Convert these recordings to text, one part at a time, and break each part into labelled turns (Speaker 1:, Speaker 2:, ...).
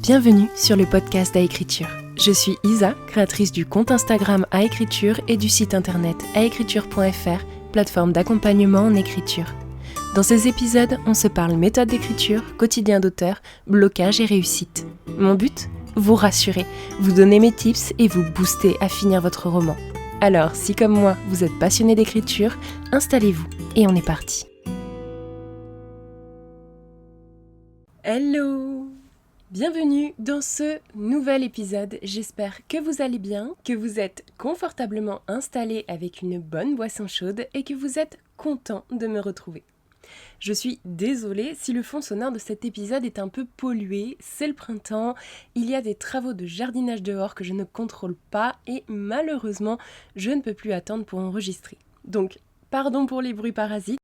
Speaker 1: Bienvenue sur le podcast Aécriture. Je suis Isa, créatrice du compte Instagram Aécriture et du site internet aécriture.fr, plateforme d'accompagnement en écriture. Dans ces épisodes, on se parle méthode d'écriture, quotidien d'auteur, blocage et réussite. Mon but ? Vous rassurer, vous donner mes tips et vous booster à finir votre roman. Alors, si comme moi, vous êtes passionné d'écriture, installez-vous et on est parti. Hello! Bienvenue dans ce nouvel épisode. J'espère que vous allez bien, que vous êtes confortablement installé avec une bonne boisson chaude et que vous êtes content de me retrouver. Je suis désolée si le fond sonore de cet épisode est un peu pollué, c'est le printemps, il y a des travaux de jardinage dehors que je ne contrôle pas et malheureusement je ne peux plus attendre pour enregistrer. Donc pardon pour les bruits parasites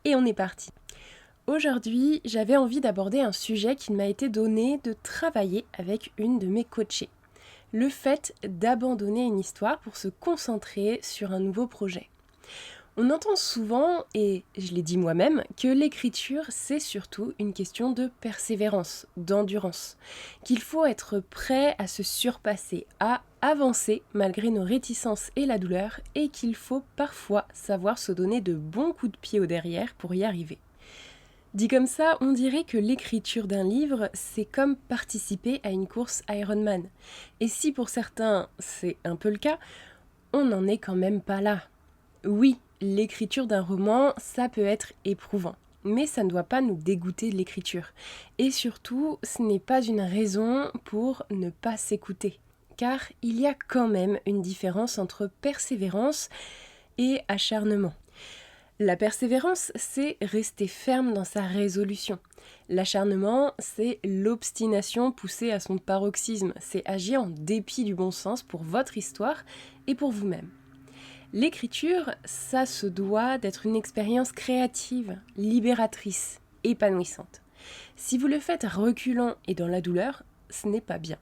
Speaker 1: et on est parti. Aujourd'hui, j'avais envie d'aborder un sujet qui m'a été donné de travailler avec une de mes coachées. Le fait d'abandonner une histoire pour se concentrer sur un nouveau projet. On entend souvent, et je l'ai dit moi-même, que l'écriture c'est surtout une question de persévérance, d'endurance, qu'il faut être prêt à se surpasser, à avancer malgré nos réticences et la douleur, et qu'il faut parfois savoir se donner de bons coups de pied au derrière pour y arriver. Dit comme ça, on dirait que l'écriture d'un livre, c'est comme participer à une course Ironman. Et si pour certains, c'est un peu le cas, on n'en est quand même pas là. Oui, l'écriture d'un roman, ça peut être éprouvant, mais ça ne doit pas nous dégoûter de l'écriture. Et surtout, ce n'est pas une raison pour ne pas s'écouter, car il y a quand même une différence entre persévérance et acharnement. La persévérance, c'est rester ferme dans sa résolution. L'acharnement, c'est l'obstination poussée à son paroxysme. C'est agir en dépit du bon sens pour votre histoire et pour vous-même. L'écriture, ça se doit d'être une expérience créative, libératrice, épanouissante. Si vous le faites reculant et dans la douleur, ce n'est pas bien.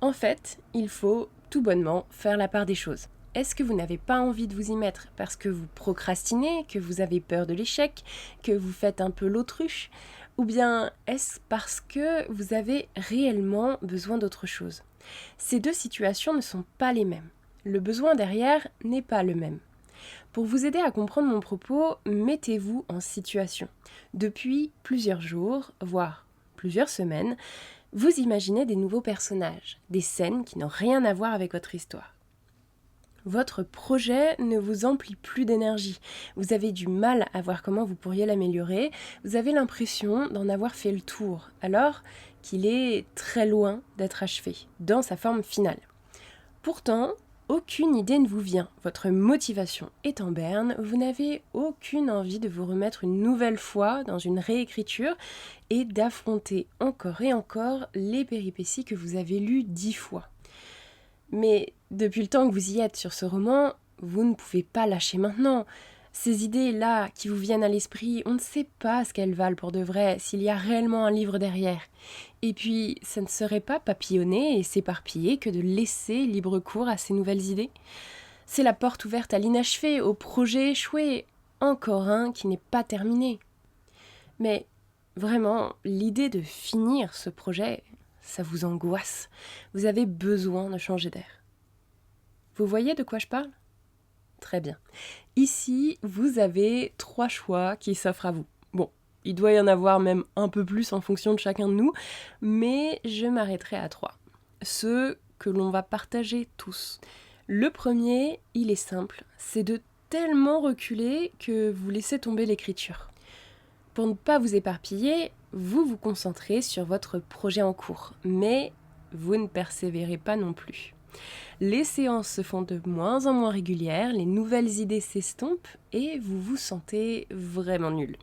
Speaker 1: En fait, il faut tout bonnement faire la part des choses. Est-ce que vous n'avez pas envie de vous y mettre parce que vous procrastinez, que vous avez peur de l'échec, que vous faites un peu l'autruche ? Ou bien est-ce parce que vous avez réellement besoin d'autre chose ? Ces deux situations ne sont pas les mêmes. Le besoin derrière n'est pas le même. Pour vous aider à comprendre mon propos, mettez-vous en situation. Depuis plusieurs jours, voire plusieurs semaines, vous imaginez des nouveaux personnages, des scènes qui n'ont rien à voir avec votre histoire. Votre projet ne vous emplit plus d'énergie. Vous avez du mal à voir comment vous pourriez l'améliorer. Vous avez l'impression d'en avoir fait le tour, alors qu'il est très loin d'être achevé, dans sa forme finale. Pourtant, aucune idée ne vous vient. Votre motivation est en berne. Vous n'avez aucune envie de vous remettre une nouvelle fois dans une réécriture et d'affronter encore et encore les péripéties que vous avez lues 10 fois. Mais depuis le temps que vous y êtes sur ce roman, vous ne pouvez pas lâcher maintenant. Ces idées-là qui vous viennent à l'esprit, on ne sait pas ce qu'elles valent pour de vrai, s'il y a réellement un livre derrière. Et puis, ça ne serait pas papillonner et s'éparpiller que de laisser libre cours à ces nouvelles idées. C'est la porte ouverte à l'inachevé, au projet échoué, encore un qui n'est pas terminé. Mais vraiment, l'idée de finir ce projet, ça vous angoisse. Vous avez besoin de changer d'air. Vous voyez de quoi je parle ? Très bien. Ici, vous avez 3 choix qui s'offrent à vous. Bon, il doit y en avoir même un peu plus en fonction de chacun de nous, mais je m'arrêterai à 3. Ceux que l'on va partager tous. Le premier, il est simple, c'est de tellement reculer que vous laissez tomber l'écriture. Pour ne pas vous éparpiller, vous vous concentrez sur votre projet en cours, mais vous ne persévérez pas non plus. Les séances se font de moins en moins régulières, les nouvelles idées s'estompent et vous vous sentez vraiment nul.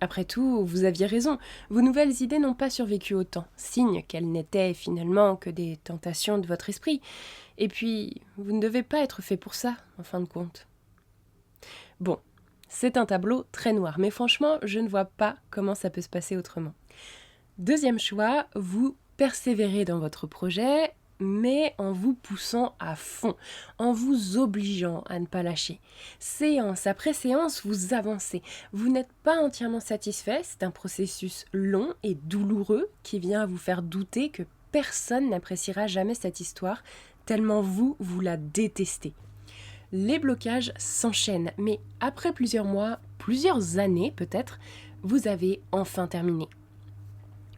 Speaker 1: Après tout, vous aviez raison, vos nouvelles idées n'ont pas survécu au temps, signe qu'elles n'étaient finalement que des tentations de votre esprit. Et puis, vous ne devez pas être fait pour ça, en fin de compte. Bon, c'est un tableau très noir, mais franchement, je ne vois pas comment ça peut se passer autrement. Deuxième choix, vous persévérez dans votre projet, mais en vous poussant à fond, en vous obligeant à ne pas lâcher. Séance après séance, vous avancez. Vous n'êtes pas entièrement satisfait, c'est un processus long et douloureux qui vient à vous faire douter que personne n'appréciera jamais cette histoire, tellement vous la détestez. Les blocages s'enchaînent, mais après plusieurs mois, plusieurs années peut-être, vous avez enfin terminé.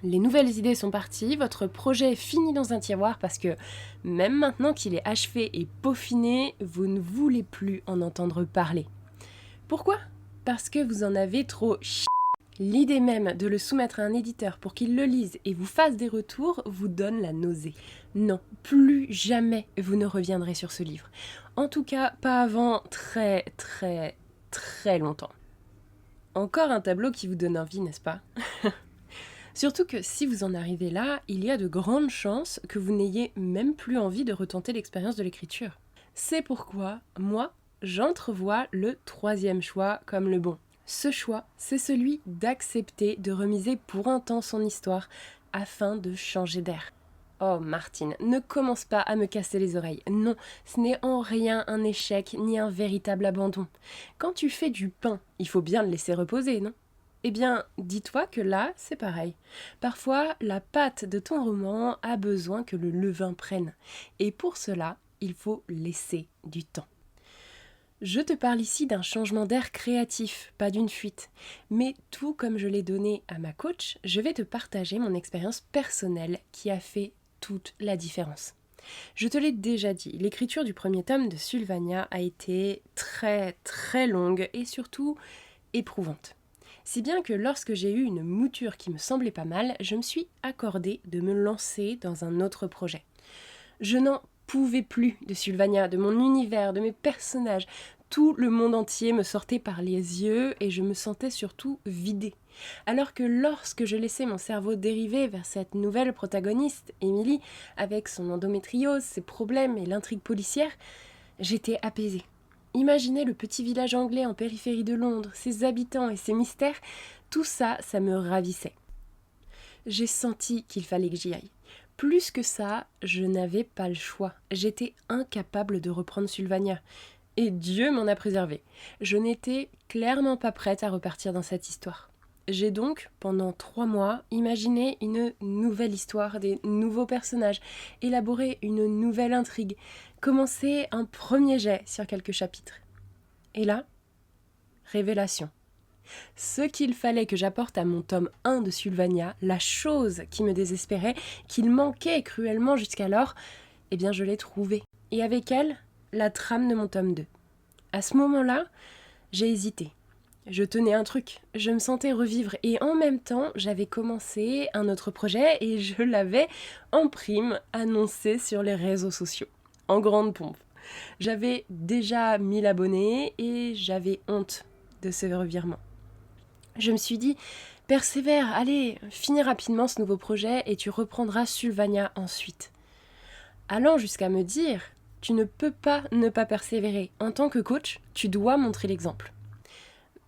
Speaker 1: Les nouvelles idées sont parties, votre projet est fini dans un tiroir parce que même maintenant qu'il est achevé et peaufiné, vous ne voulez plus en entendre parler. Pourquoi ? Parce que vous en avez trop chié. L'idée même de le soumettre à un éditeur pour qu'il le lise et vous fasse des retours vous donne la nausée. Non, plus jamais vous ne reviendrez sur ce livre. En tout cas, pas avant très longtemps. Encore un tableau qui vous donne envie, n'est-ce pas ? Surtout que si vous en arrivez là, il y a de grandes chances que vous n'ayez même plus envie de retenter l'expérience de l'écriture. C'est pourquoi, moi, j'entrevois le troisième choix comme le bon. Ce choix, c'est celui d'accepter de remiser pour un temps son histoire afin de changer d'air. Oh Martine, ne commence pas à me casser les oreilles. Non, ce n'est en rien un échec ni un véritable abandon. Quand tu fais du pain, il faut bien le laisser reposer, non ? Eh bien, dis-toi que là, c'est pareil. Parfois, la pâte de ton roman a besoin que le levain prenne. Et pour cela, il faut laisser du temps. Je te parle ici d'un changement d'air créatif, pas d'une fuite. Mais tout comme je l'ai donné à ma coach, je vais te partager mon expérience personnelle qui a fait toute la différence. Je te l'ai déjà dit, l'écriture du premier tome de Sylvania a été très longue et surtout éprouvante. Si bien que lorsque j'ai eu une mouture qui me semblait pas mal, je me suis accordée de me lancer dans un autre projet. Je n'en pouvais plus de Sylvania, de mon univers, de mes personnages. Tout le monde entier me sortait par les yeux et je me sentais surtout vidée. Alors que lorsque je laissais mon cerveau dériver vers cette nouvelle protagoniste, Emily, avec son endométriose, ses problèmes et l'intrigue policière, j'étais apaisée. Imaginez le petit village anglais en périphérie de Londres, ses habitants et ses mystères, tout ça, ça me ravissait. J'ai senti qu'il fallait que j'y aille. Plus que ça, je n'avais pas le choix. J'étais incapable de reprendre Sylvania. Et Dieu m'en a préservé. Je n'étais clairement pas prête à repartir dans cette histoire. J'ai donc, pendant 3 mois, imaginé une nouvelle histoire, des nouveaux personnages, élaboré une nouvelle intrigue, commencé un premier jet sur quelques chapitres. Et là, révélation. Ce qu'il fallait que j'apporte à mon tome 1 de Sylvania, la chose qui me désespérait, qu'il manquait cruellement jusqu'alors, eh bien je l'ai trouvée. Et avec elle, la trame de mon tome 2. À ce moment-là, j'ai hésité. Je tenais un truc, je me sentais revivre et en même temps, j'avais commencé un autre projet et je l'avais en prime annoncé sur les réseaux sociaux, en grande pompe. J'avais déjà 1000 abonnés et j'avais honte de ce revirement. Je me suis dit, persévère, allez, finis rapidement ce nouveau projet et tu reprendras Sylvania ensuite. Allant jusqu'à me dire, tu ne peux pas ne pas persévérer. En tant que coach, tu dois montrer l'exemple.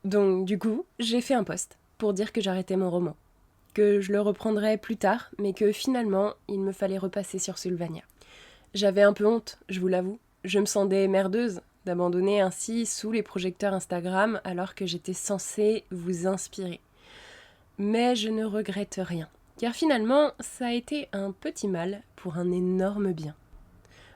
Speaker 1: Donc du coup, j'ai fait un post pour dire que j'arrêtais mon roman, que je le reprendrais plus tard, mais que finalement, il me fallait repasser sur Sylvania. J'avais un peu honte, je vous l'avoue. Je me sentais merdeuse d'abandonner ainsi sous les projecteurs Instagram alors que j'étais censée vous inspirer. Mais je ne regrette rien, car finalement, ça a été un petit mal pour un énorme bien.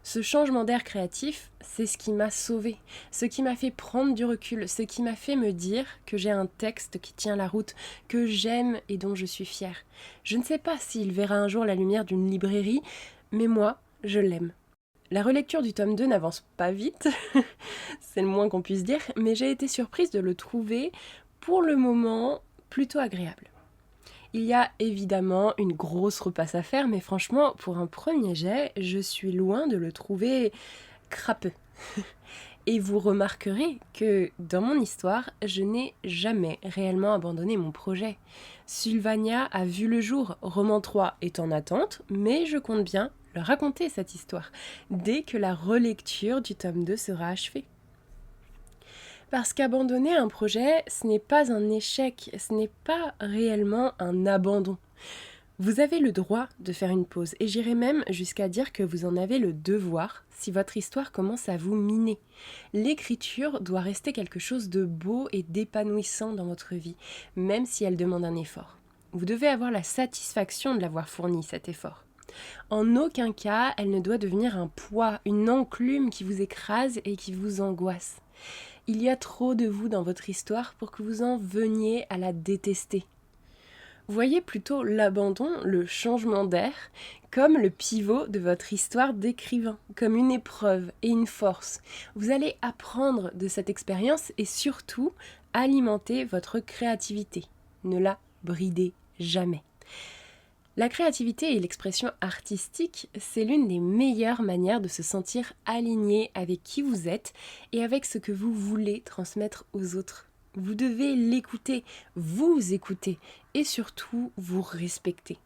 Speaker 1: Ce changement d'air créatif, c'est ce qui m'a sauvée, ce qui m'a fait prendre du recul, ce qui m'a fait me dire que j'ai un texte qui tient la route, que j'aime et dont je suis fière. Je ne sais pas s'il verra un jour la lumière d'une librairie, mais moi, je l'aime. La relecture du tome 2 n'avance pas vite, c'est le moins qu'on puisse dire, mais j'ai été surprise de le trouver, pour le moment, plutôt agréable. Il y a évidemment une grosse repasse à faire, mais franchement, pour un premier jet, je suis loin de le trouver crapeux. Et vous remarquerez que dans mon histoire, je n'ai jamais réellement abandonné mon projet. Sylvania a vu le jour, roman 3 est en attente, mais je compte bien leur raconter cette histoire, dès que la relecture du tome 2 sera achevée. Parce qu'abandonner un projet, ce n'est pas un échec, ce n'est pas réellement un abandon. Vous avez le droit de faire une pause et j'irai même jusqu'à dire que vous en avez le devoir si votre histoire commence à vous miner. L'écriture doit rester quelque chose de beau et d'épanouissant dans votre vie, même si elle demande un effort. Vous devez avoir la satisfaction de l'avoir fourni, cet effort. En aucun cas, elle ne doit devenir un poids, une enclume qui vous écrase et qui vous angoisse. Il y a trop de vous dans votre histoire pour que vous en veniez à la détester. Voyez plutôt l'abandon, le changement d'air, comme le pivot de votre histoire d'écrivain, comme une épreuve et une force. Vous allez apprendre de cette expérience et surtout alimenter votre créativité. Ne la bridez jamais. La créativité et l'expression artistique, c'est l'une des meilleures manières de se sentir aligné avec qui vous êtes et avec ce que vous voulez transmettre aux autres. Vous devez l'écouter, vous écouter et surtout vous respecter.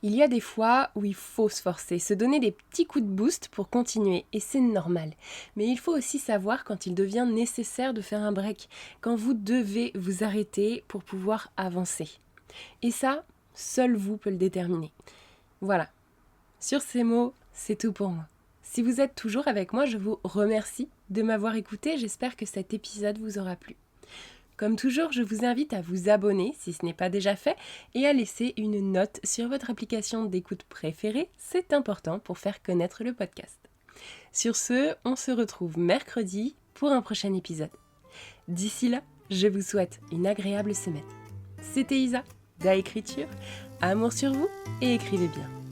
Speaker 1: Il y a des fois où il faut se forcer, se donner des petits coups de boost pour continuer et c'est normal. Mais il faut aussi savoir quand il devient nécessaire de faire un break, quand vous devez vous arrêter pour pouvoir avancer. Et ça, seul vous peut le déterminer. Voilà. Sur ces mots, c'est tout pour moi. Si vous êtes toujours avec moi, je vous remercie de m'avoir écouté. J'espère que cet épisode vous aura plu. Comme toujours, je vous invite à vous abonner si ce n'est pas déjà fait et à laisser une note sur votre application d'écoute préférée. C'est important pour faire connaître le podcast. Sur ce, on se retrouve mercredi pour un prochain épisode. D'ici là, je vous souhaite une agréable semaine. C'était Isa, d'A Écriture. Amour sur vous et écrivez bien.